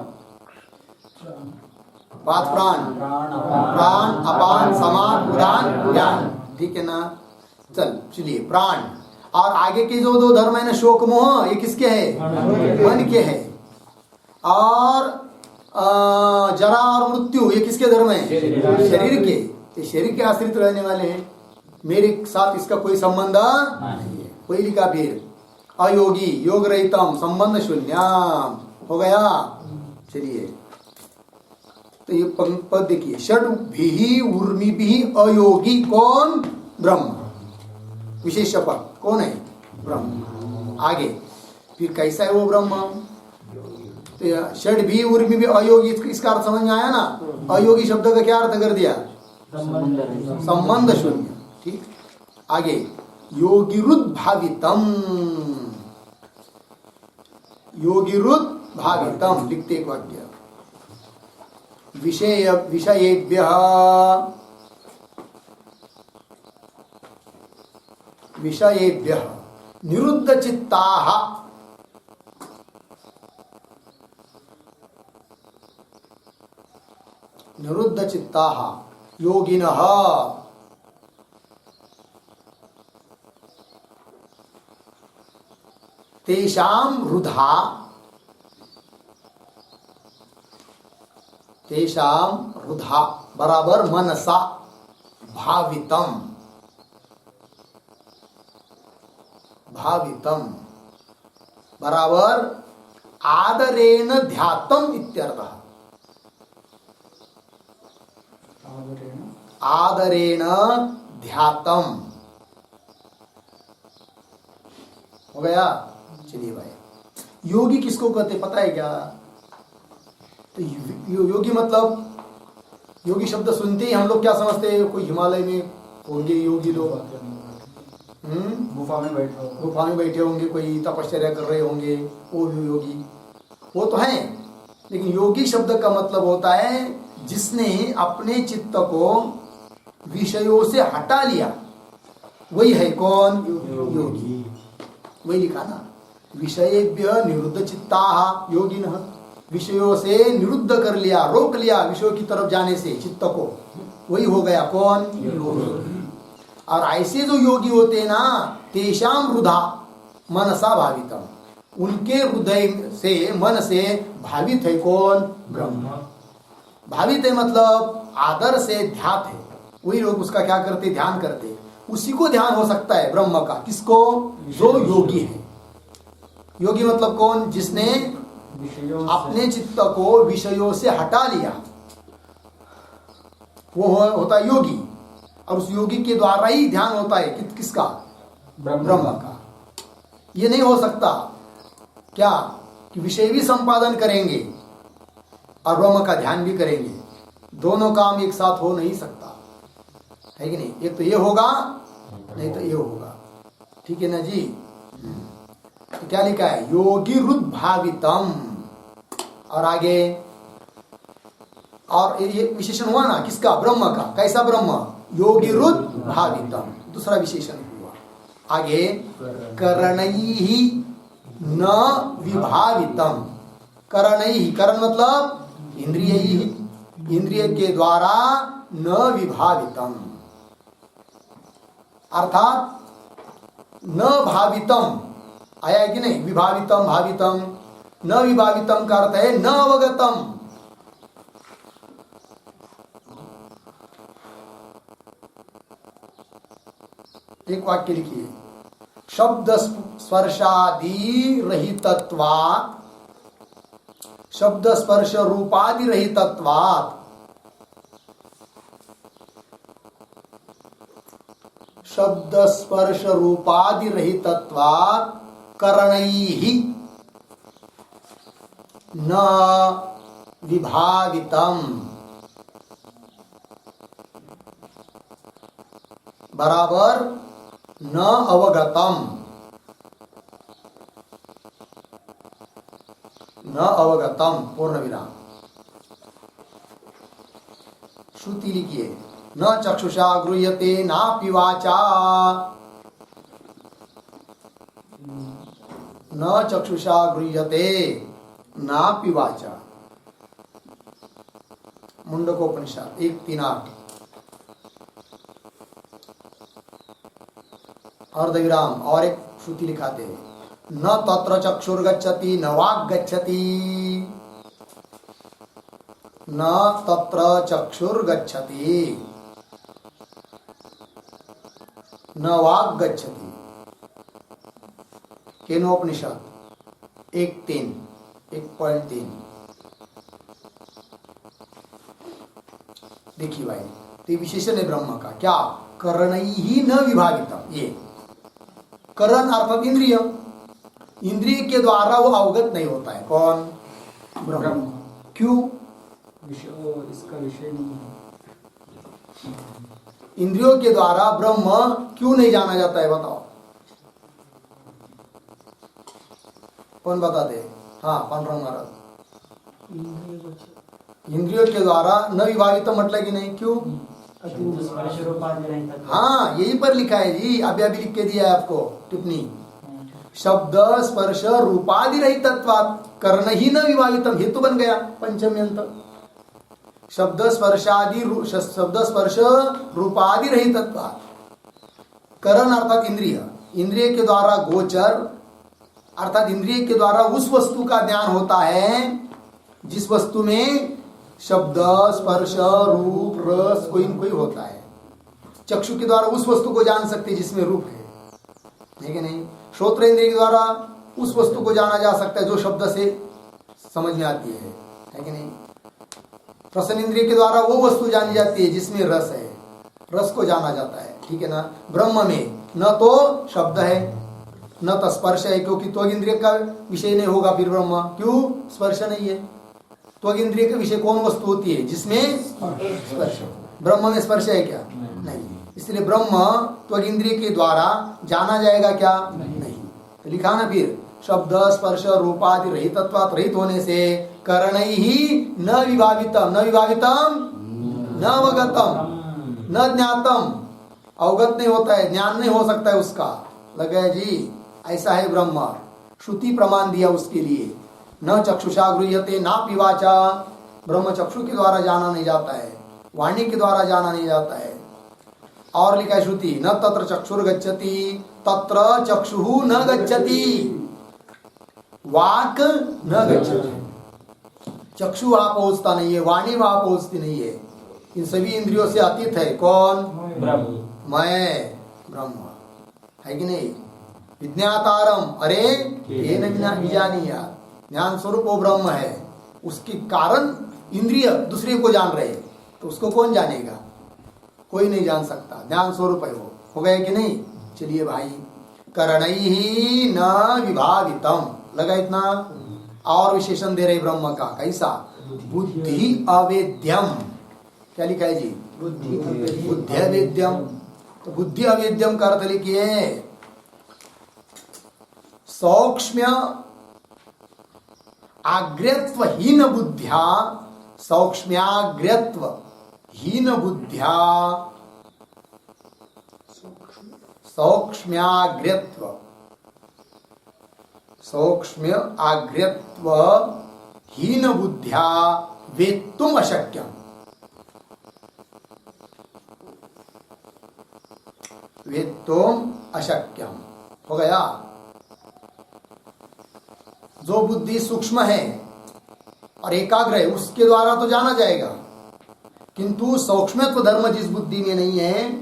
5 प्राण, प्राण अपान समान उदान ज्ञान, ठीक है ना? चलिए प्राण। और आगे के जो 2 धर्म है ना, शोक मोह, ये किसके है? मन के है। और जरा और मृत्यु ये किसके धर्म है? शरीर के। ये शरीर के आश्रित रहने वाले हैं, मेरे साथ इसका कोई संबंध नहीं है। कोई लिखा फिर अयोगी योग रहितम संबंध शून्यम, हो गया। चलिए तो ये पद देखिए, षड भी उर्मी भी अयोगी। कौन? ब्रह्म। विशेष पद कौन है? ब्रह्म। आगे फिर कैसा है वो ब्रह्म? तो षड भी उर्मी भी अयोगी, इसका अर्थ समझ में आया ना? अयोगी शब्द का क्या अर्थ कर दिया? संबंध शून्य। ठीक। आगे योगिरुद भावितम, योगिरुद भावितम लिखते एक वाक्य, विषयेभ्यः विषयेभ्यः निरुद्ध चित्ताः, निरुद्ध चित्ताः योगिनः तेषां हृदा, तेषां हृदा बराबर मनसा भावितम, भावितम बराबर आदरेण ध्यातम इत्यर्थः। आदरेण ध्यातम हो गया। चलिए भाई, योगी किसको कहते पता है क्या? तो योगी मतलब, योगी शब्द सुनते ही हम लोग क्या समझते हैं? कोई हिमालय में होंगे योगी लोग, गुफा में बैठा हो। गुफा में बैठे होंगे, कोई तपश्चर्या कर रहे होंगे, वो भी योगी, वो तो है। लेकिन योगी शब्द का मतलब होता है जिसने अपने चित्त को विषयों से हटा लिया, वही है कौन? योगी। वही लिखा ना, विषयेभ्य निरुद्ध चित्ताः योगिनः, विषयों से निरुद्ध कर लिया, रोक लिया विषयों की तरफ जाने से चित्त को, वही हो गया कौन? योगी। और ऐसे जो योगी होते हैं ना, तेषाम हृदा मनसा भावितम, उनके हृदय से, मन से भावित है कौन? ब्रह्म। भावित है मतलब आदर से ध्यात है, वही लोग उसका क्या करते? ध्यान करते। उसी को ध्यान हो सकता है ब्रह्म का, किसको? जो योगी है। योगी मतलब कौन? जिसने अपने चित्त को विषयों से हटा लिया, वो होता है योगी। और उस योगी के द्वारा ही ध्यान होता है किसका? ब्रह्म का। ये नहीं हो सकता क्या कि विषय भी संपादन करेंगे और ब्रह्म का ध्यान भी करेंगे, दोनों काम एक साथ हो नहीं सकता, है कि नहीं? एक तो ये होगा, नहीं तो ये होगा। ठीक है ना जी? तो क्या लिखा है? योगी रुद्भावितम। और आगे, और ये विशेषण हुआ ना किसका? ब्रह्म का। कैसा ब्रह्म? योगी रुद्भावितम, दूसरा विशेषण हुआ। आगे, करणैहि न विभावितम। करणैहि, करण मतलब इंद्रियैहि, इंद्रिय के द्वारा न विभावितम, अर्थात न भावितम। आया है कि नहीं? विभावितम, भावितम। न विभावितम का अर्थ है न अवगतम। एक वाक्य लिखिए, शब्द स्पर्शादि रहितत्वात्, शब्द स्पर्श रूपादि रहितत्वात्, शब्द स्पर्श रूपादि रहितत्वात् करणैहि न विभावितम, बराबर न अवगतम, न अवगतम, पूर्ण विराम। श्रुति लिखिए, न चक्षुषा गृह्यते नापि वाचा, न चक्षुषा गृह्यते नापि वाचा। मुंडकोपनिषद 1:3-8। अर्धविराम। और एक श्रुति लिखाते हैं, न तत्र चक्षुर्गच्छति न वाक् गच्छति, न तत्र चक्षुर्गच्छति न वाक् गच्छति। केनोपनिषद 1:3। देखिए भाई, तो विशेषण है ब्रह्म का। क्या? करणैहि न विभावितम। ये करण अर्थात इंद्रिय, इंद्रिय के द्वारा वो अवगत नहीं होता है। कौन? ब्रह्म। क्यों? इसका विषय नहीं है। इंद्रियों के द्वारा ब्रह्म क्यों नहीं जाना जाता है? बताओ, कौन बता दे? हाँ, पांडुरंग महाराज। इंद्रियों के द्वारा न विभावित मतलब कि नहीं, क्यों? हाँ, यही पर लिखा है जी, अभी लिख के दिया है आपको टिप्पणी। शब्द स्पर्श रूपादि रहितत्वात् करणैहि न विभावितम, हेतु बन गया पंचम्यंत। शब्द स्पर्शादि, शब्द स्पर्श रूपादि रहितत्वात्, करण अर्थात इंद्रिय, इंद्रिय के द्वारा गोचर अर्थात इंद्रिय के द्वारा उस वस्तु का ज्ञान होता है जिस वस्तु में शब्द स्पर्श रूप रस कोई न कोई होता है। चक्षु के द्वारा उस वस्तु को जान सकते जिसमें रूप है कि नहीं? श्रोत्र इंद्रिय के द्वारा उस वस्तु को जाना जा सकता है जो शब्द से समझ में आती है कि नहीं? रसन इंद्रिय के द्वारा वो वस्तु जानी जाती है जिसमें रस है, रस को जाना जाता है। ठीक है ना? ब्रह्म में न तो शब्द है न तो स्पर्श है, क्योंकि त्वग इंद्रिय का विषय नहीं होगा फिर ब्रह्म। क्यों? स्पर्श नहीं है। त्वग इंद्रिय का विषय कौन वस्तु होती है? जिसमें स्पर्श हो। ब्रह्म में स्पर्श है क्या? नहीं। इसलिए ब्रह्म त्वग इंद्रिय के द्वारा जाना जाएगा क्या? नहीं। तो लिखा ना फिर, शब्द स्पर्श रूपादि रहितत्वात् रहित होने से करणैहि न विभावितम, न विभावितम न अवगतम न ज्ञातम, अवगत नहीं होता है, ज्ञान नहीं हो सकता है उसका। लगे जी, ऐसा है ब्रह्म। श्रुति प्रमाण दिया उसके लिए। न चक्षुषा गृह्यते ना पिवाचा, ब्रह्म चक्षु के द्वारा जाना नहीं जाता है, वाणी के द्वारा जाना नहीं जाता है। और लिखा है श्रुति, न तत्र चक्षुर गच्छति तत्र चक्षु न गच्छति, वाक न गच्छति, चक्षु वहां पहुंचता नहीं है, वाणी वहां पहुंचती नहीं है। इन सभी इंद्रियों से अतीत है कौन? ब्रह्म। मैं ब्रह्म है कि नहीं? विज्ञातारम, अरे ये न विजानीया, ज्ञान स्वरूप वो ब्रह्म है। उसके कारण इंद्रिय दूसरे को जान रहे, तो उसको कौन जानेगा? कोई नहीं जान सकता, ज्ञान स्वरूप है वो। हो गया कि नहीं? चलिए भाई, करणैहि न विभावितम, लगा इतना? और विशेषण दे रहे ब्रह्म का, कैसा? बुद्धि अवेद्यम। क्या लिखा है जी? बुद्धि अवेद्यम। तो बुद्धि अवेद्यम का अर्थ लिखिए सौक्ष्म्य आग्रत्व हीन बुद्ध्या, सौक्ष्म्याग्रत्व हीन बुद्ध्या, सौक्ष्म्याग्रत्व, सौक्ष्म्य आग्रत्व हीन बुद्ध्या वेत्तुम अशक्यम, वेत्तुम अशक्यम। हो गया? जो बुद्धि सूक्ष्म है और एकाग्र है उसके द्वारा तो जाना जाएगा, किंतु सूक्ष्मत्व धर्म जिस बुद्धि में नहीं है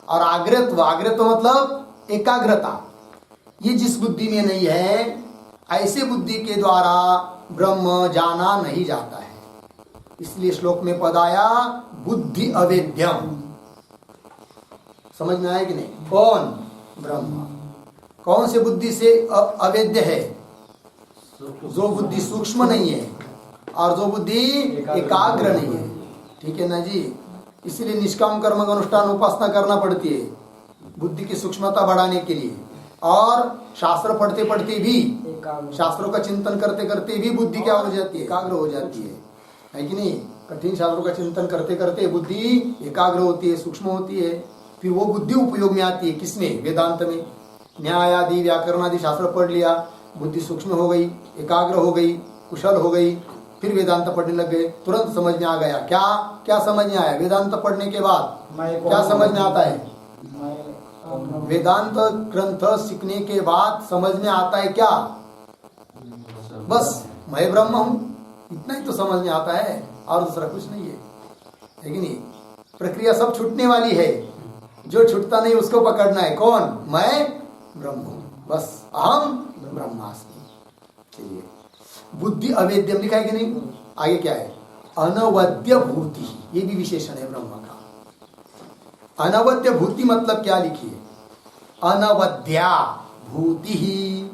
और आग्रत्व, आग्रत्व मतलब एकाग्रता, ये जिस बुद्धि में नहीं है, ऐसे बुद्धि के द्वारा ब्रह्म जाना नहीं जाता है। इसलिए श्लोक में पद आया बुद्धि अवेद्यम। समझ में आया कि नहीं? कौन? ब्रह्म। कौन से बुद्धि से अवेद्य है? जो बुद्धि सूक्ष्म नहीं है और जो बुद्धि एकाग्र नहीं है। ठीक है ना जी? इसलिए निष्काम कर्म का अनुष्ठान उपासना करना पड़ती है बुद्धि की सूक्ष्मता बढ़ाने के लिए। और शास्त्र पढ़ते पढ़ते भी, शास्त्रों का चिंतन करते करते भी बुद्धि क्या हो जाती है? एकाग्र हो जाती है कि नहीं? कठिन शास्त्रों का चिंतन करते करते बुद्धि एकाग्र होती है, सूक्ष्म होती है। फिर वो बुद्धि उपयोग में आती है किसमें? वेदांत में। न्याय आदि व्याकरण आदि शास्त्र पढ़ लिया, बुद्धि सूक्ष्म हो गई, एकाग्र हो गई, कुशल हो गई, फिर वेदांत पढ़ने लग गए, तुरंत समझ में आ गया। क्या क्या समझ में आया? वेदांत पढ़ने के बाद क्या समझ में आता है? वेदांत ग्रंथ सीखने के बाद समझ में आता है क्या? बस मैं ब्रह्म हूं, इतना ही तो समझ में आता है, और दूसरा कुछ नहीं है कि नहीं? प्रक्रिया सब छूटने वाली है, जो छूटता नहीं उसको पकड़ना है। कौन? मैं ब्रह्म हूं, बस अहम ब्रह्मास्मि। चलिए, बुद्धि अवेद्यम लिखा है कि नहीं? आगे क्या है? अनवद्य भूति, ये भी विशेषण है ब्रह्म का। अनवद्य भूति मतलब क्या? लिखिए, अनवद्या भूति ही,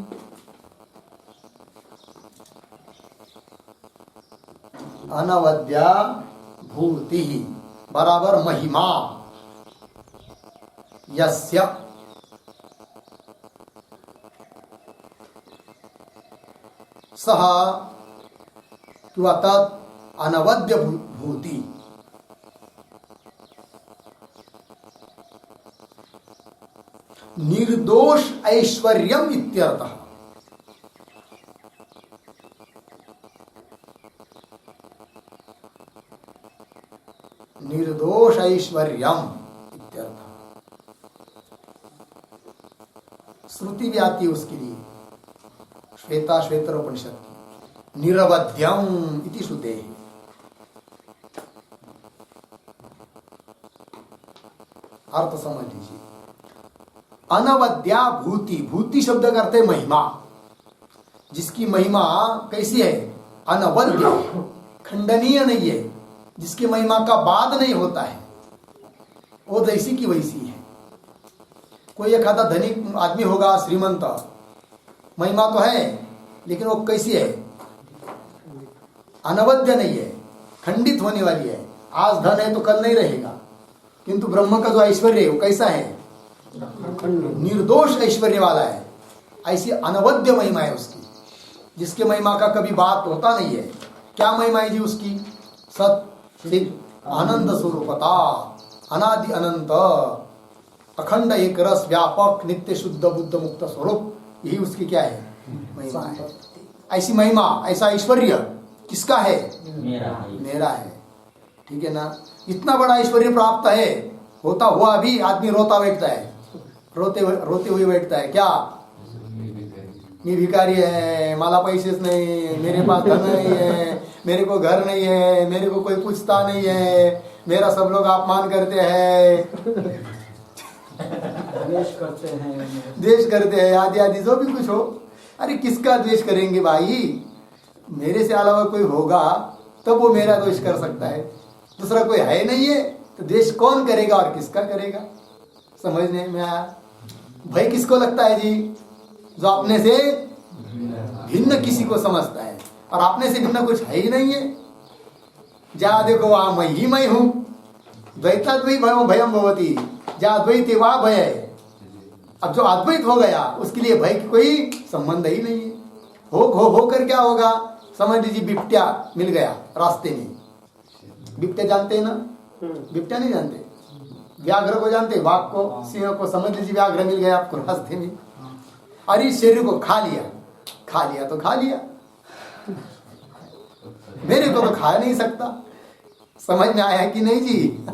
अनवद्या भूति ही बराबर महिमा यस्य, सह किंवा तत् अनवद्य भूति। निर्दोष ऐश्वर्यम इत्यर्थः। निर्दोष ऐश्वर्यम इत्यर्थः। श्रुति भी आती है उसके लिए, श्वेता श्वेतर उपनिषद की, निरवध्यम इति श्रुते। अर्थ समझ लीजिए। अनवद्या भूति, भूति शब्द करते महिमा, जिसकी महिमा कैसी है? अनवद्य, खंडनीय नहीं है, जिसकी महिमा का बाद नहीं होता है, वो जैसी की वैसी है। कोई एक आधा धनिक आदमी होगा, श्रीमंत, महिमा तो है, लेकिन वो कैसी है? अनवद्य नहीं है, खंडित होने वाली है। आज धन है तो कल नहीं रहेगा, किंतु ब्रह्म का जो ऐश्वर्य है वो कैसा है? निर्दोष ऐश्वर्य वाला है। ऐसी अनवद्य महिमा है उसकी, जिसके महिमा का कभी बात होता नहीं है। क्या महिमा है जी उसकी? सत चित आनंद स्वरूपता, अनादि अनंत, अखंड एक रस, व्यापक, नित्य शुद्ध बुद्ध मुक्त स्वरूप, यही उसकी क्या है? महिमा है। ऐसी महिमा, ऐसा ऐश्वर्य किसका है? मेरा है। ठीक है ना? इतना बड़ा ऐश्वर्य प्राप्त है, होता हुआ भी आदमी रोता बैठता है, रोते हुए बैठता है। क्या? मी भिकारी है, मला पैसेच नहीं, मेरे पास धन नहीं है, मेरे को घर नहीं है, मेरे को कोई पूछता नहीं है, मेरा सब लोग अपमान करते हैं, द्वेष करते हैं, आदि आदि जो भी कुछ हो। अरे किसका द्वेष करेंगे भाई? मेरे से अलावा कोई होगा तब वो मेरा द्वेष कर सकता है, दूसरा कोई है नहीं है, तो द्वेष कौन करेगा और किसका करेगा? समझने में आया? भय किसको लगता है जी? जो अपने से भिन्न किसी को समझता है, और अपने से भिन्न कुछ है ही नहीं है। जहाँ देखो वहां मैं ही मैं हूं, द्वैताद्वैत भयम भवती, जहाँ द्वैत वहां भय है। अब जो अद्वैत हो गया उसके लिए भय की कोई संबंध ही नहीं है। होकर क्या होगा? समझ लीजिए बिपट्या मिल गया रास्ते में। बिपट्या जानते हैं ना? बिपट्या नहीं जानते? व्याघ्र को जानते? बाघ को, सिंह को। समझ लीजिए व्याघ्र मिल गया आपको रास्ते में, और इस शरीर को खा लिया तो खा लिया, मेरे को तो खा नहीं सकता। समझ में आया कि नहीं जी?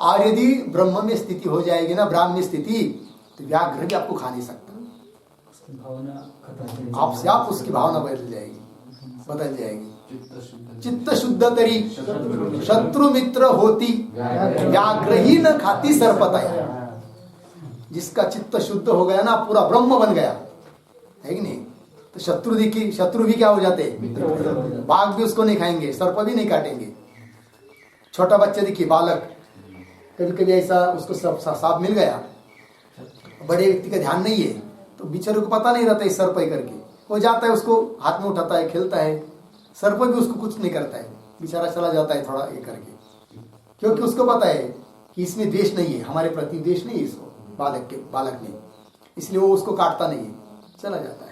और यदि ब्रह्म में स्थिति हो जाएगी ना, ब्राह्मण स्थिति, तो व्याघ्र भी आपको खा नहीं सकता। आपसे आप उसकी भावना बदल जाएगी। चित्त शुद्ध तरी शत्रु मित्र होती, व्याघ्र ही न खाती सर्पतया। जिसका चित्त शुद्ध हो गया ना, पूरा ब्रह्म बन गया, है कि नहीं? तो शत्रु भी क्या हो जाते? बाघ भी उसको नहीं खाएंगे, सर्प भी नहीं काटेंगे। छोटा बच्चा देखिए, बालक, कभी कभी ऐसा उसको सांप मिल गया, बड़े व्यक्ति का ध्यान नहीं है, तो बेचारे को पता नहीं रहता है सर्प है करके, वो जाता है, उसको हाथ में उठाता है, खेलता है, सर्प भी उसको कुछ नहीं करता है, बेचारा चला जाता है थोड़ा ये करके, क्योंकि उसको पता है कि इसमें द्वेष नहीं है, हमारे प्रति द्वेष नहीं है इसको, बालक में, इसलिए वो उसको काटता नहीं है, चला जाता है।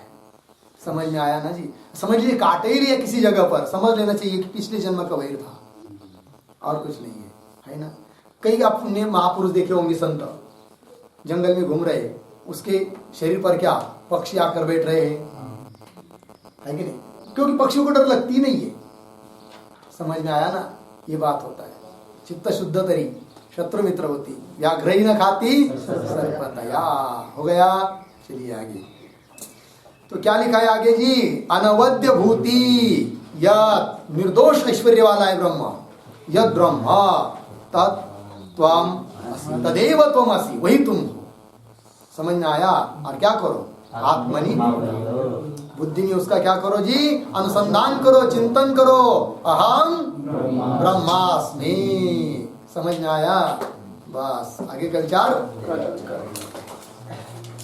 समझ में आया ना जी? समझ लीजिए, काटे ही लिया किसी जगह पर, समझ लेना चाहिए कि पिछले जन्म का वैर था, और कुछ नहीं है ना? कई आपने महापुरुष देखे होंगे, संत जंगल में घूम रहे, उसके शरीर पर क्या पक्षी आकर बैठ रहे हैं, है कि नहीं? क्योंकि पक्षियों को डर लगती नहीं है। समझ में आया ना? ये बात होता है। चित्त शुद्ध तरी शत्रु मित्र होती, व्याघ्र ही न खाती सर्पतया। हो गया? चलिए आगे। तो क्या लिखा है आगे जी? अनवद्य भूति, यद निर्दोष ऐश्वर्य वाला है ब्रह्म, यद ब्रह्म तत्त्वम तदेव त्वमसि, वही तुम हो। समझ में आया? और क्या करो? आत्मनि बुद्धि में उसका क्या करो जी? अनुसंधान करो, चिंतन करो, अहम ब्रह्मास्मि। समझ में आया? बस आगे का विचार।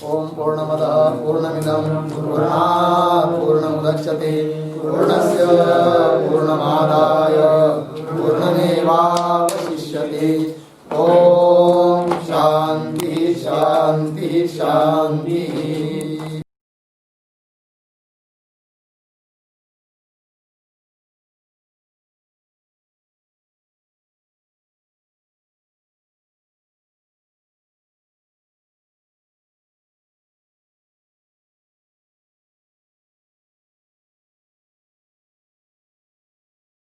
ओम पूर्णमदः पूर्णमिदं पूर्णात् पूर्णमुदच्यते पूर्णस्य पूर्णमादाय पूर्णमेवावशिष्यते। ओम शांति शांति शांति।